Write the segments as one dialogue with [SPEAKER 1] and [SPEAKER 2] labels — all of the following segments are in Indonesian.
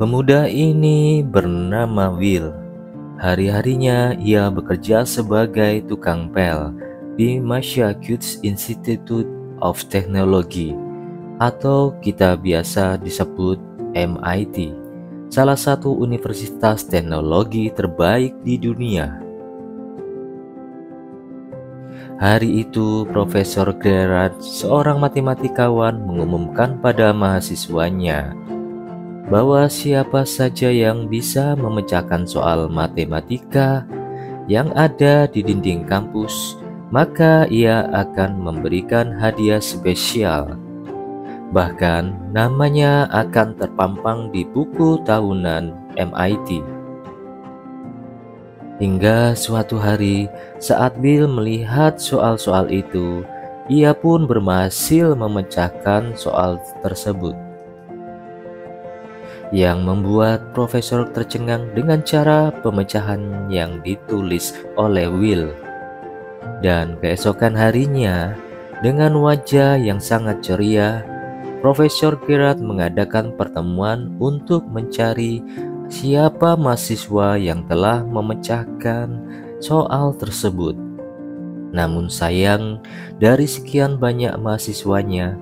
[SPEAKER 1] Pemuda ini bernama Will. Hari-harinya ia bekerja sebagai tukang pel di Massachusetts Institute of Technology, atau kita biasa disebut MIT, salah satu universitas teknologi terbaik di dunia. Hari itu, Profesor Gerard, seorang matematikawan, mengumumkan pada mahasiswanya bahwa siapa saja yang bisa memecahkan soal matematika yang ada di dinding kampus, maka ia akan memberikan hadiah spesial. Bahkan namanya akan terpampang di buku tahunan MIT. Hingga suatu hari, saat Bill melihat soal-soal itu, ia pun berhasil memecahkan soal tersebut, yang membuat profesor tercengang dengan cara pemecahan yang ditulis oleh Will. Dan keesokan harinya, dengan wajah yang sangat ceria, Profesor Gerard mengadakan pertemuan untuk mencari siapa mahasiswa yang telah memecahkan soal tersebut. Namun sayang, dari sekian banyak mahasiswanya,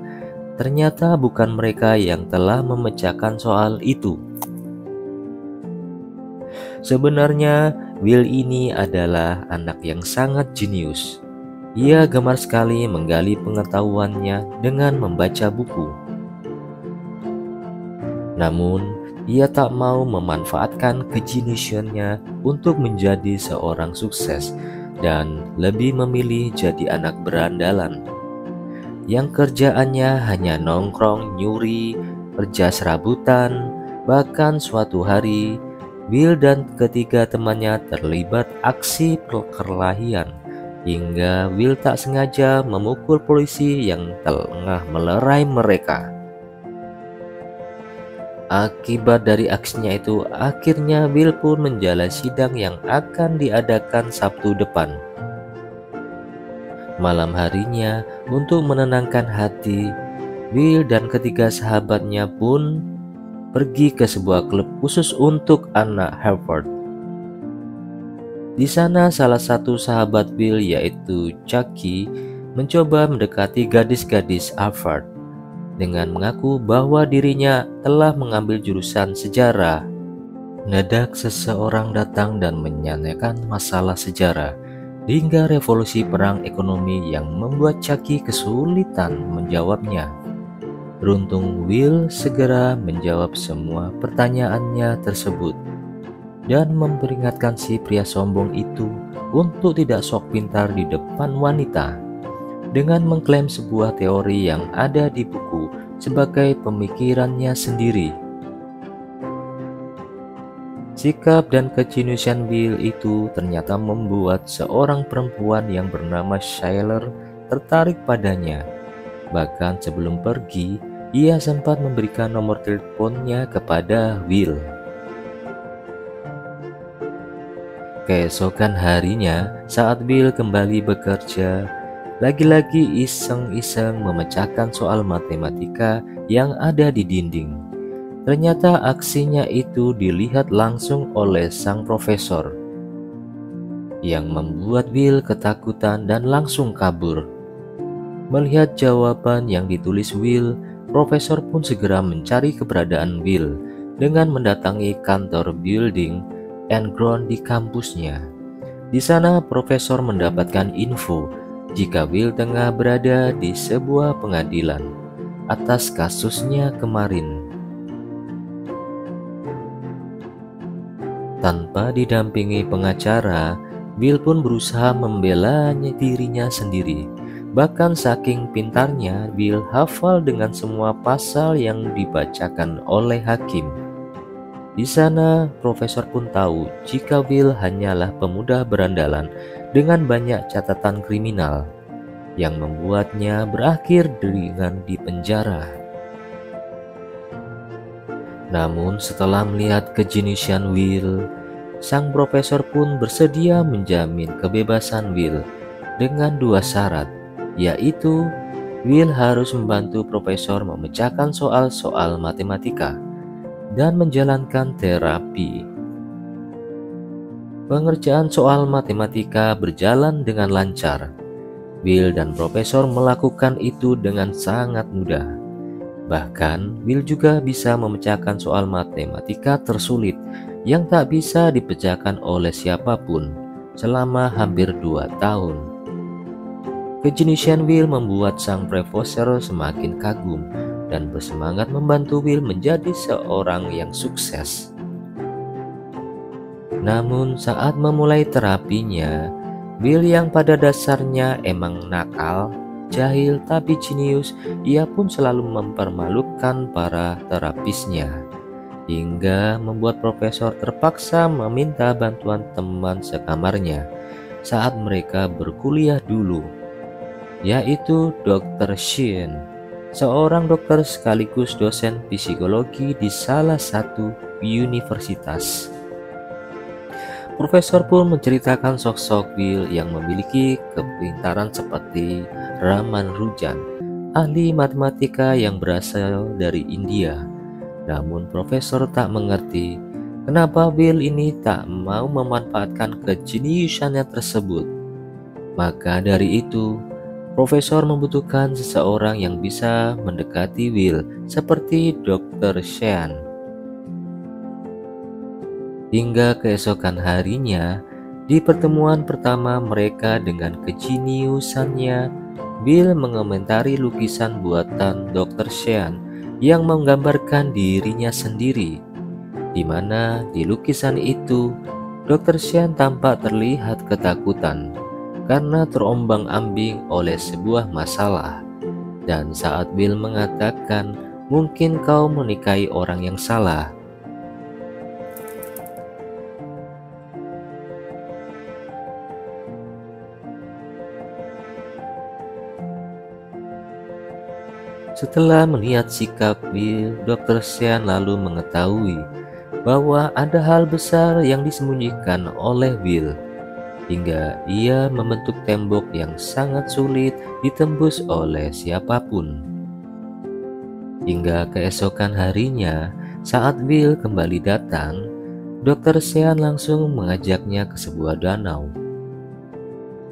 [SPEAKER 1] ternyata bukan mereka yang telah memecahkan soal itu. Sebenarnya, Will ini adalah anak yang sangat jenius. Ia gemar sekali menggali pengetahuannya dengan membaca buku. Namun, ia tak mau memanfaatkan kejeniusannya untuk menjadi seorang sukses dan lebih memilih jadi anak berandalan yang kerjaannya hanya nongkrong, nyuri, kerja serabutan. Bahkan suatu hari, Bill dan ketiga temannya terlibat aksi perkelahian hingga Will tak sengaja memukul polisi yang tengah melerai mereka. Akibat dari aksinya itu, akhirnya Bill pun menjalani sidang yang akan diadakan Sabtu depan. Malam harinya, untuk menenangkan hati, Bill dan ketiga sahabatnya pun pergi ke sebuah klub khusus untuk anak Harvard. Di sana salah satu sahabat Bill, yaitu Chucky, mencoba mendekati gadis-gadis Harvard dengan mengaku bahwa dirinya telah mengambil jurusan sejarah. Mendadak seseorang datang dan menanyakan masalah sejarah hingga revolusi perang ekonomi yang membuat Chucky kesulitan menjawabnya. Beruntung Will segera menjawab semua pertanyaannya tersebut dan memperingatkan si pria sombong itu untuk tidak sok pintar di depan wanita, dengan mengklaim sebuah teori yang ada di buku sebagai pemikirannya sendiri. Sikap dan kejeniusan Bill itu ternyata membuat seorang perempuan yang bernama Shayler tertarik padanya. Bahkan sebelum pergi, ia sempat memberikan nomor teleponnya kepada Will. Keesokan harinya, saat Bill kembali bekerja, lagi-lagi iseng-iseng memecahkan soal matematika yang ada di dinding. Ternyata aksinya itu dilihat langsung oleh sang profesor, yang membuat Bill ketakutan dan langsung kabur. Melihat jawaban yang ditulis Will, profesor pun segera mencari keberadaan Will dengan mendatangi kantor Building and Ground di kampusnya. Di sana profesor mendapatkan info jika Will tengah berada di sebuah pengadilan atas kasusnya kemarin. Tanpa didampingi pengacara, Will pun berusaha membela dirinya sendiri. Bahkan saking pintarnya, Will hafal dengan semua pasal yang dibacakan oleh hakim. Di sana, profesor pun tahu jika Will hanyalah pemuda berandalan dengan banyak catatan kriminal yang membuatnya berakhir dengan dipenjara. Namun setelah melihat kejeniusan Will, sang profesor pun bersedia menjamin kebebasan Will dengan dua syarat, yaitu Will harus membantu profesor memecahkan soal-soal matematika dan menjalankan terapi. Pengerjaan soal matematika berjalan dengan lancar. Will dan Profesor melakukan itu dengan sangat mudah. Bahkan, Will juga bisa memecahkan soal matematika tersulit yang tak bisa dipecahkan oleh siapapun selama hampir 2 tahun. Kejeniusan Will membuat sang profesor semakin kagum dan bersemangat membantu Will menjadi seorang yang sukses. Namun saat memulai terapinya, Will yang pada dasarnya emang nakal, jahil tapi jenius, ia pun selalu mempermalukan para terapisnya, hingga membuat profesor terpaksa meminta bantuan teman sekamarnya saat mereka berkuliah dulu, yaitu Dr. Sheen, seorang dokter sekaligus dosen psikologi di salah satu universitas. Profesor pun menceritakan sosok Will yang memiliki kepintaran seperti Ramanujan, ahli matematika yang berasal dari India. Namun Profesor tak mengerti kenapa Will ini tak mau memanfaatkan kejeniusannya tersebut. Maka dari itu, Profesor membutuhkan seseorang yang bisa mendekati Will seperti Dr. Sheen. Hingga keesokan harinya, di pertemuan pertama mereka dengan kejeniusannya, Will mengomentari lukisan buatan Dr. Sheen yang menggambarkan dirinya sendiri, di mana di lukisan itu Dr. Sheen tampak terlihat ketakutan karena terombang-ambing oleh sebuah masalah. Dan saat Will mengatakan, "Mungkin kau menikahi orang yang salah," setelah melihat sikap Will, Dr. Sheen lalu mengetahui bahwa ada hal besar yang disembunyikan oleh Will, hingga ia membentuk tembok yang sangat sulit ditembus oleh siapapun. Hingga keesokan harinya, saat Will kembali datang, Dr. Sheen langsung mengajaknya ke sebuah danau.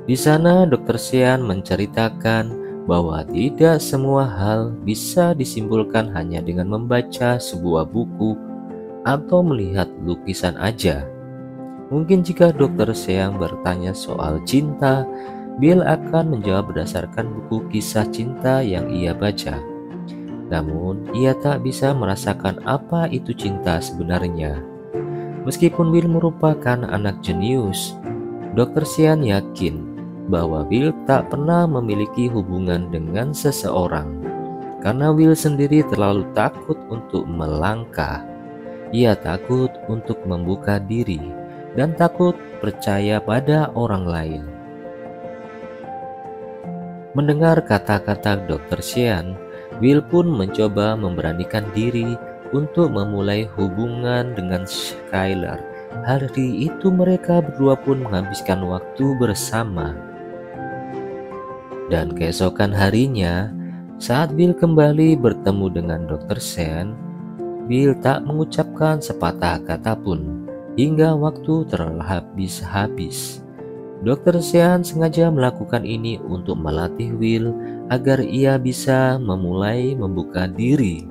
[SPEAKER 1] Di sana Dr. Sheen menceritakan bahwa tidak semua hal bisa disimpulkan hanya dengan membaca sebuah buku atau melihat lukisan aja. Mungkin jika Dr. Sheen bertanya soal cinta, Will akan menjawab berdasarkan buku kisah cinta yang ia baca. Namun, ia tak bisa merasakan apa itu cinta sebenarnya. Meskipun Will merupakan anak jenius, Dr. Sheen yakin bahwa Will tak pernah memiliki hubungan dengan seseorang karena Will sendiri terlalu takut untuk melangkah. Ia takut untuk membuka diri dan takut percaya pada orang lain. Mendengar kata-kata Dr. Sheen, Will pun mencoba memberanikan diri untuk memulai hubungan dengan Skylar. Hari itu mereka berdua pun menghabiskan waktu bersama. Dan keesokan harinya, saat Will kembali bertemu dengan Dr. Sheen, Will tak mengucapkan sepatah kata pun hingga waktu terhabis-habis. Dr. Sheen sengaja melakukan ini untuk melatih Will agar ia bisa memulai membuka diri.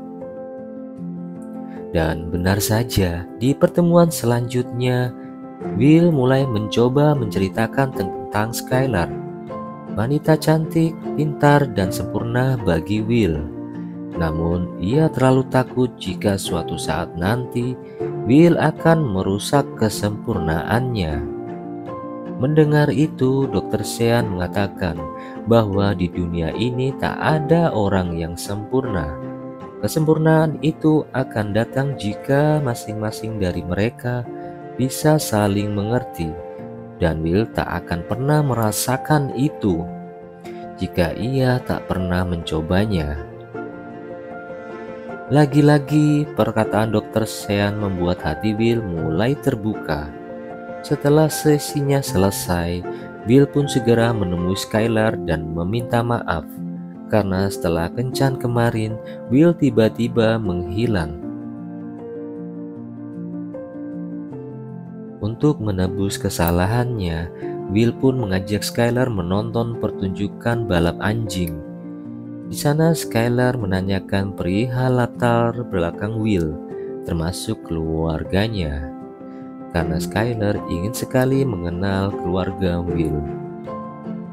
[SPEAKER 1] Dan benar saja, di pertemuan selanjutnya, Will mulai mencoba menceritakan tentang Skylar, wanita cantik, pintar, dan sempurna bagi Will. Namun, ia terlalu takut jika suatu saat nanti Will akan merusak kesempurnaannya. Mendengar itu, Dr. Sheen mengatakan bahwa di dunia ini tak ada orang yang sempurna. Kesempurnaan itu akan datang jika masing-masing dari mereka bisa saling mengerti. Dan Will tak akan pernah merasakan itu jika ia tak pernah mencobanya. Lagi-lagi perkataan Dr. Sheen membuat hati Will mulai terbuka. Setelah sesinya selesai, Will pun segera menemui Skylar dan meminta maaf karena setelah kencan kemarin, Will tiba-tiba menghilang. Untuk menebus kesalahannya, Will pun mengajak Skylar menonton pertunjukan balap anjing. Di sana Skylar menanyakan perihal latar belakang Will, termasuk keluarganya, karena Skylar ingin sekali mengenal keluarga Will.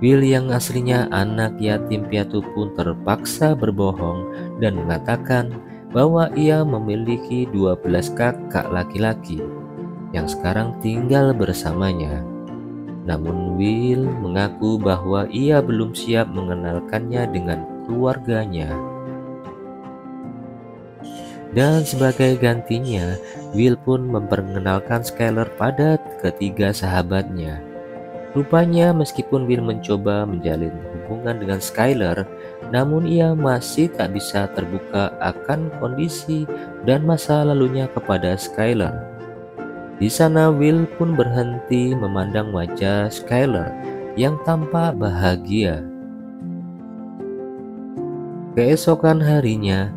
[SPEAKER 1] Will yang aslinya anak yatim piatu pun terpaksa berbohong dan mengatakan bahwa ia memiliki 12 kakak laki-laki yang sekarang tinggal bersamanya. Namun Will mengaku bahwa ia belum siap mengenalkannya dengan keluarganya. Dan sebagai gantinya, Will pun memperkenalkan Skylar pada ketiga sahabatnya. Rupanya meskipun Will mencoba menjalin hubungan dengan Skylar, namun ia masih tak bisa terbuka akan kondisi dan masa lalunya kepada Skylar. Di sana Will pun berhenti memandang wajah Skylar yang tampak bahagia. Keesokan harinya,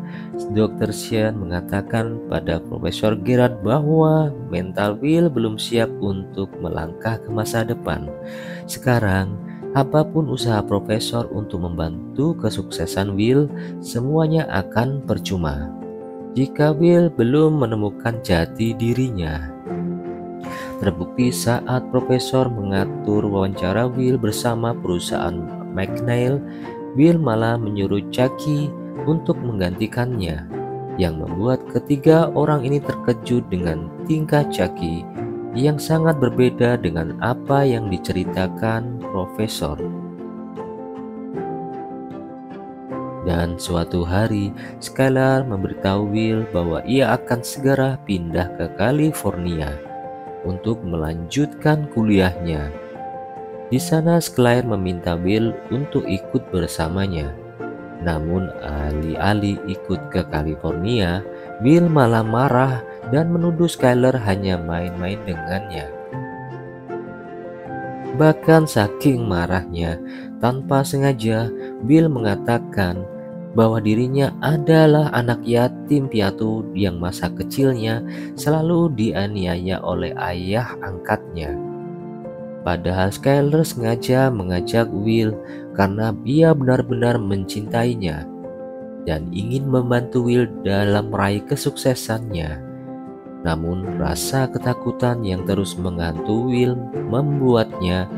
[SPEAKER 1] Dr. Sean mengatakan pada Profesor Gerard bahwa mental Will belum siap untuk melangkah ke masa depan. Sekarang, apapun usaha Profesor untuk membantu kesuksesan Will, semuanya akan percuma jika Will belum menemukan jati dirinya. Terbukti saat Profesor mengatur wawancara Will bersama perusahaan McNeil, Will malah menyuruh Chucky untuk menggantikannya, yang membuat ketiga orang ini terkejut dengan tingkah Chucky yang sangat berbeda dengan apa yang diceritakan Profesor. Dan suatu hari, Skylar memberitahu Will bahwa ia akan segera pindah ke California untuk melanjutkan kuliahnya. Di sana Skylar meminta Will untuk ikut bersamanya. Namun alih-alih ikut ke California, Will malah marah dan menuduh Skylar hanya main-main dengannya. Bahkan saking marahnya, tanpa sengaja Will mengatakan bahwa dirinya adalah anak yatim piatu yang masa kecilnya selalu dianiaya oleh ayah angkatnya. Padahal Skylar sengaja mengajak Will karena ia benar-benar mencintainya dan ingin membantu Will dalam meraih kesuksesannya. Namun rasa ketakutan yang terus menghantui Will membuatnya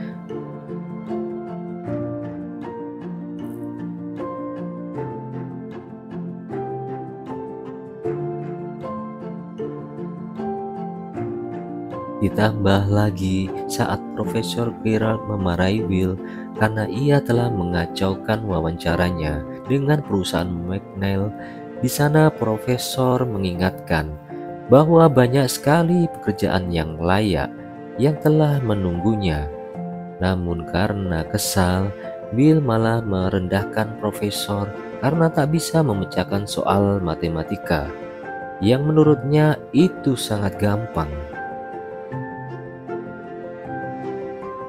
[SPEAKER 1] ditambah lagi saat Profesor Gerald memarahi Will karena ia telah mengacaukan wawancaranya dengan perusahaan McNeil. Di sana Profesor mengingatkan bahwa banyak sekali pekerjaan yang layak yang telah menunggunya. Namun karena kesal, Will malah merendahkan Profesor karena tak bisa memecahkan soal matematika yang menurutnya itu sangat gampang.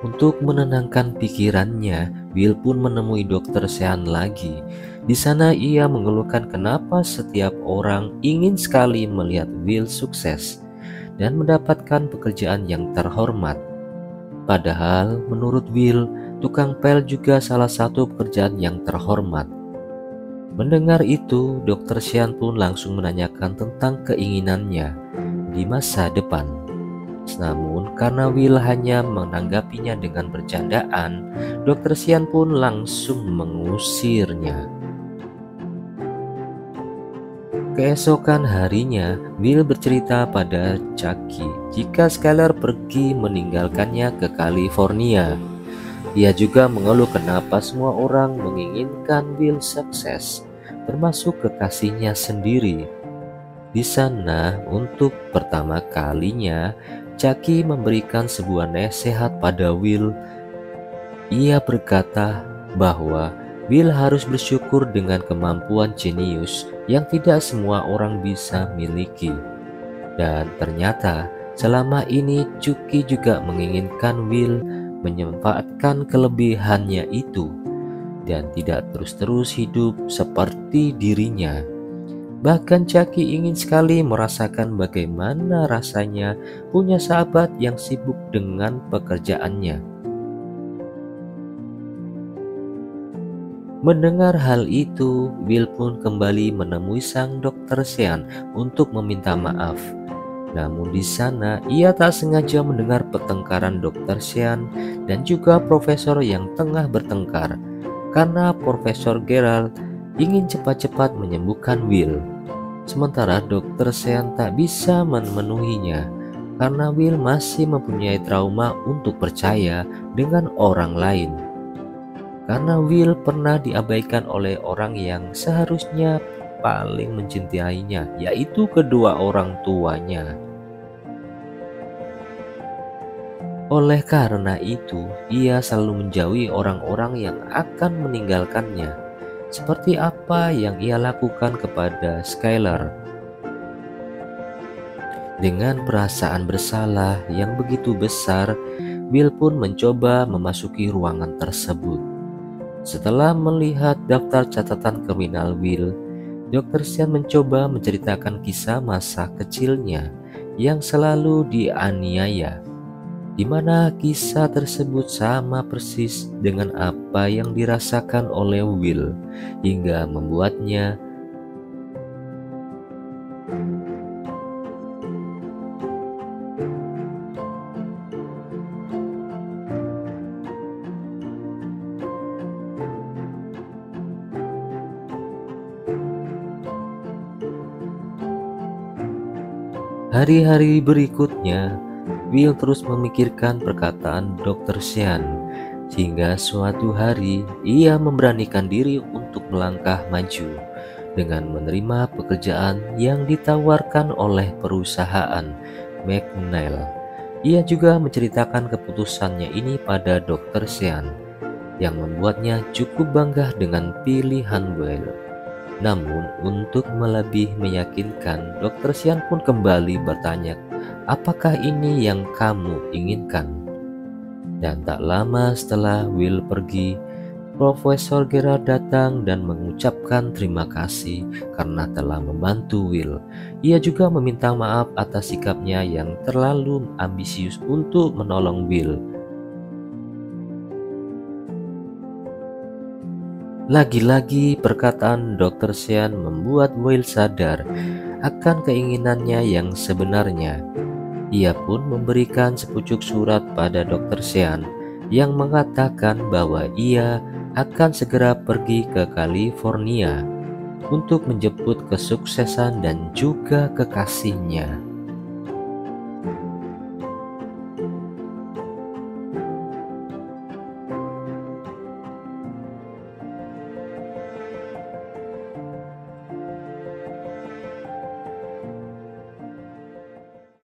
[SPEAKER 1] Untuk menenangkan pikirannya, Will pun menemui Dr. Sean lagi. Di sana ia mengeluhkan kenapa setiap orang ingin sekali melihat Will sukses dan mendapatkan pekerjaan yang terhormat. Padahal menurut Will, tukang pel juga salah satu pekerjaan yang terhormat. Mendengar itu, Dr. Sean pun langsung menanyakan tentang keinginannya di masa depan. Namun karena Will hanya menanggapinya dengan bercandaan, Dr. Sean pun langsung mengusirnya. Keesokan harinya, Will bercerita pada Chucky jika Skylar pergi meninggalkannya ke California. Ia juga mengeluh kenapa semua orang menginginkan Will sukses, termasuk kekasihnya sendiri. Di sana, untuk pertama kalinya, Chucky memberikan sebuah nasihat pada Will. Ia berkata bahwa Will harus bersyukur dengan kemampuan jenius yang tidak semua orang bisa miliki. Dan ternyata selama ini Chucky juga menginginkan Will menyempatkan kelebihannya itu dan tidak terus-terus hidup seperti dirinya. Bahkan Chucky ingin sekali merasakan bagaimana rasanya punya sahabat yang sibuk dengan pekerjaannya. Mendengar hal itu, Will pun kembali menemui sang dokter Sean untuk meminta maaf. Namun di sana ia tak sengaja mendengar pertengkaran dokter Sean dan juga profesor yang tengah bertengkar, karena Profesor Gerald ingin cepat-cepat menyembuhkan Will. Sementara dokter Sean tak bisa memenuhinya karena Will masih mempunyai trauma untuk percaya dengan orang lain. Karena Will pernah diabaikan oleh orang yang seharusnya paling mencintainya, yaitu kedua orang tuanya. Oleh karena itu, ia selalu menjauhi orang-orang yang akan meninggalkannya, seperti apa yang ia lakukan kepada Skylar. Dengan perasaan bersalah yang begitu besar, Will pun mencoba memasuki ruangan tersebut. Setelah melihat daftar catatan kriminal Will, Dr. Sean mencoba menceritakan kisah masa kecilnya yang selalu dianiaya, di mana kisah tersebut sama persis dengan apa yang dirasakan oleh Will, hingga membuatnya hari-hari berikutnya. Will terus memikirkan perkataan Dr. Sean, sehingga suatu hari ia memberanikan diri untuk melangkah maju dengan menerima pekerjaan yang ditawarkan oleh perusahaan McNeil. Ia juga menceritakan keputusannya ini pada Dr. Sean, yang membuatnya cukup bangga dengan pilihan Will. Namun untuk lebih meyakinkan, Dr. Sean pun kembali bertanya, apakah ini yang kamu inginkan? Dan tak lama setelah Will pergi, Profesor Gerard datang dan mengucapkan terima kasih karena telah membantu Will. Ia juga meminta maaf atas sikapnya yang terlalu ambisius untuk menolong Will. Lagi-lagi perkataan Dr. Sean membuat Will sadar akan keinginannya yang sebenarnya. Ia pun memberikan sepucuk surat pada Dr. Sean yang mengatakan bahwa ia akan segera pergi ke California untuk menjemput kesuksesan dan juga kekasihnya.